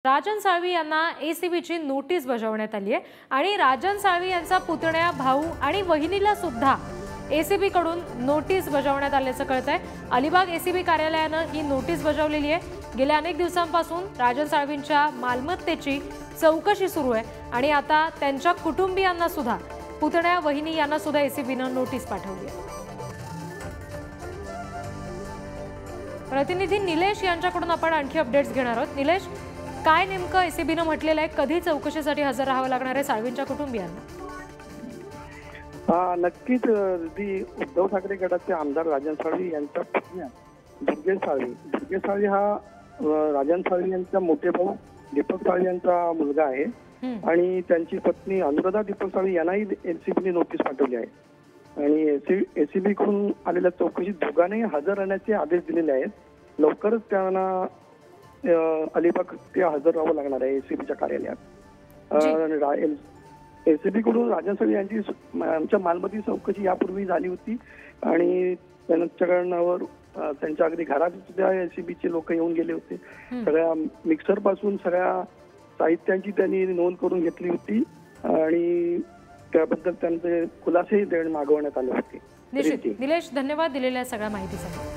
राजन साळवी यांना एसीबीची नोटीस बजावण्यात आली आहे आणि राजन साळवी यांचा पुतण्या, भाऊ आणि वहिनीला सुद्धा एसीबी कडून नोटीस बजावण्यात आल्याचं कळतंय। अलिबाग एसीबी कार्यालयाने ही नोटीस बजावलेली आहे। गेल्या अनेक दिवसांपासून राजन साळवींच्या मालमत्तेची चौकशी सुरू आहे आणि आता त्यांच्या कुटुंबियांना सुद्धा, पुतण्या, वहिनी यांना सुद्धा एसीबीने नोटीस पाठवली आहे। प्रतिनिधी निलेश यांच्याकडून आपण आणखी अपडेट्स घेणार आहोत। निलेश, काय नेमकं एसीबीने म्हटलेलं आहे, कधी चौकशीसाठी हजर राहावं लागणार आहे साळवींच्या कुटुंबियांना? नक्कीच उद्धव ठाकरे गटाचे आमदार राजन साळवी यांच्या पत्नी दुर्गे साळवी हा राजन साळवी यांचा मोठे भाऊ दीपक साळवी यांचा मुलगा आहे आणि त्यांची पत्नी अनुराधा दीपक साळवी यांनाही एसीबीने नोटीस पाठवली आहे आणि एसीबी कडून आलेल्या चौकशीत दोघांनाही हजर राहण्याचे आदेश दिलेले आहेत। लवकरच त्यांना अलिबाग ते हजर राहावं लागणार आहे एसीबीच्या कार्यालयात। एसीबी कडून राजन साळवी यांची आमच्या मालमत्तेची चौकशी यापूर्वी झाली होती आणि त्यांच्याकडनं त्यांच्या अगदी घरात सुद्धा एसीबीचे लोक येऊन गेले होते। सगळ्या मिक्सर पासून सगळ्या साहित्यांची त्यांनी नोंद करून घेतली होती आणि त्याबद्दल त्यांचे खुलासेही देणं मागवण्यात आले होते। निलेश, धन्यवाद दिलेल्या सगळ्या माहितीसाठी।